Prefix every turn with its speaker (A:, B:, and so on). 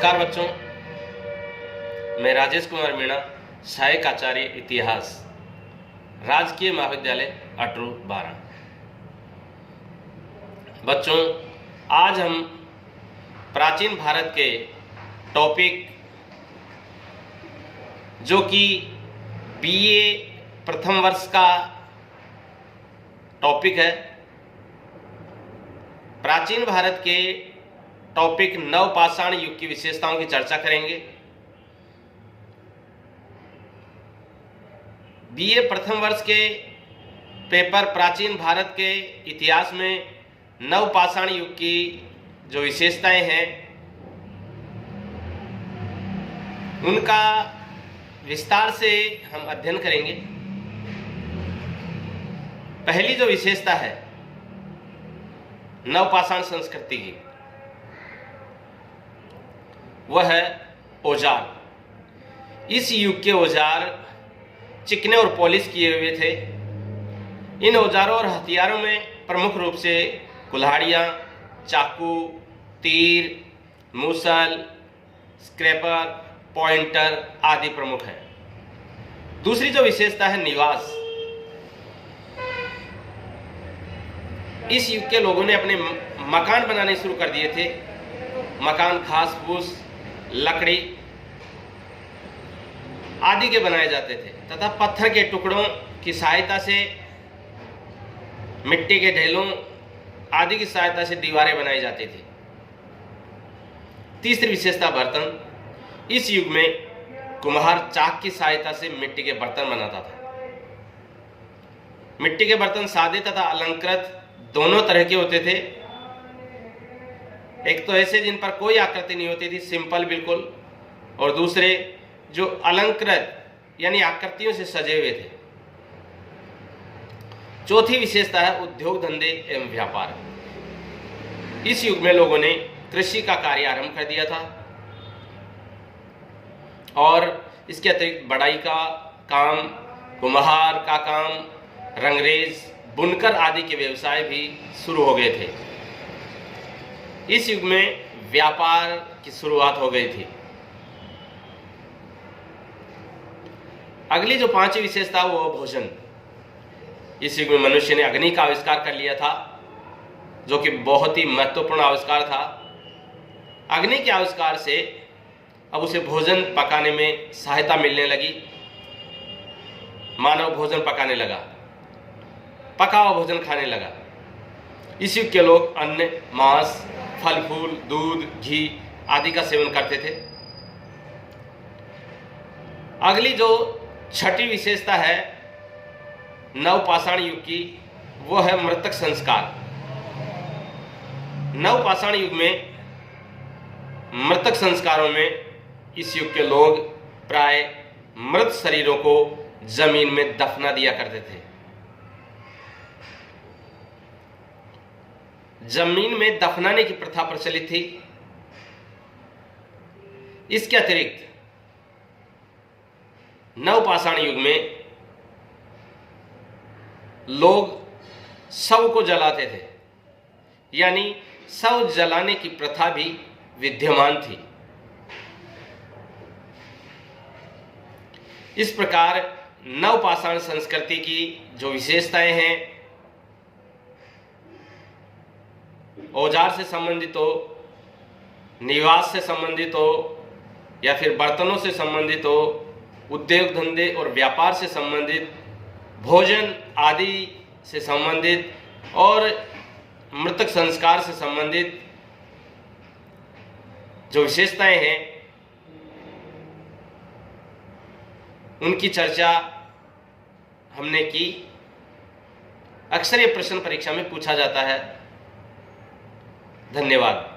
A: नमस्कार बच्चों, मैं राजेश कुमार मीणा, सहायक आचार्य इतिहास, राजकीय महाविद्यालय अटरू 12। बच्चों, आज हम प्राचीन भारत के टॉपिक जो कि बीए प्रथम वर्ष का टॉपिक है, प्राचीन भारत के टॉपिक नवपाषाण युग की विशेषताओं की चर्चा करेंगे। बीए प्रथम वर्ष के पेपर प्राचीन भारत के इतिहास में नवपाषाण युग की जो विशेषताएं हैं उनका विस्तार से हम अध्ययन करेंगे। पहली जो विशेषता है नवपाषाण संस्कृति की, वह है औजार। इस युग के औजार चिकने और पॉलिश किए हुए थे। इन औजारों और हथियारों में प्रमुख रूप से कुल्हाड़ियाँ, चाकू, तीर, मूसल, स्क्रैपर, पॉइंटर आदि प्रमुख हैं। दूसरी जो विशेषता है निवास। इस युग के लोगों ने अपने मकान बनाने शुरू कर दिए थे। मकान घास फूस, लकड़ी आदि के बनाए जाते थे तथा पत्थर के टुकड़ों की सहायता से, मिट्टी के ढेलों आदि की सहायता से दीवारें बनाई जाती थी। तीसरी विशेषता बर्तन। इस युग में कुम्हार चाक की सहायता से मिट्टी के बर्तन बनाता था। मिट्टी के बर्तन सादे तथा अलंकृत दोनों तरह के होते थे। एक तो ऐसे जिन पर कोई आकृति नहीं होती थी, सिंपल बिल्कुल, और दूसरे जो अलंकृत यानी आकृतियों से सजे हुए थे। चौथी विशेषता है उद्योग धंधे एवं व्यापार। इस युग में लोगों ने कृषि का कार्य आरंभ कर दिया था और इसके अतिरिक्त बढ़ाई का काम, कुम्हार का काम, रंगरेज, बुनकर आदि के व्यवसाय भी शुरू हो गए थे। इस युग में व्यापार की शुरुआत हो गई थी। अगली जो पांचवी विशेषता वो भोजन। इस युग में मनुष्य ने अग्नि का आविष्कार कर लिया था, जो कि बहुत ही महत्वपूर्ण आविष्कार था। अग्नि के आविष्कार से अब उसे भोजन पकाने में सहायता मिलने लगी। मानव भोजन पकाने लगा, पका हुआ भोजन खाने लगा। इस युग के लोग अन्न, मांस, फल फूल, दूध, घी आदि का सेवन करते थे। अगली जो छठी विशेषता है नवपाषाण युग की, वो है मृतक संस्कार। नवपाषाण युग में मृतक संस्कारों में इस युग के लोग प्राय मृत शरीरों को जमीन में दफना दिया करते थे। जमीन में दफनाने की प्रथा प्रचलित थी। इसके अतिरिक्त नवपाषाण युग में लोग शव को जलाते थे, यानी शव जलाने की प्रथा भी विद्यमान थी। इस प्रकार नवपाषाण संस्कृति की जो विशेषताएं हैं, औजार से संबंधित हो, निवास से संबंधित हो, या फिर बर्तनों से संबंधित हो, उद्योग धंधे और व्यापार से संबंधित, भोजन आदि से संबंधित और मृतक संस्कार से संबंधित जो विशेषताएं हैं उनकी चर्चा हमने की। अक्सर ये प्रश्न परीक्षा में पूछा जाता है। धन्यवाद।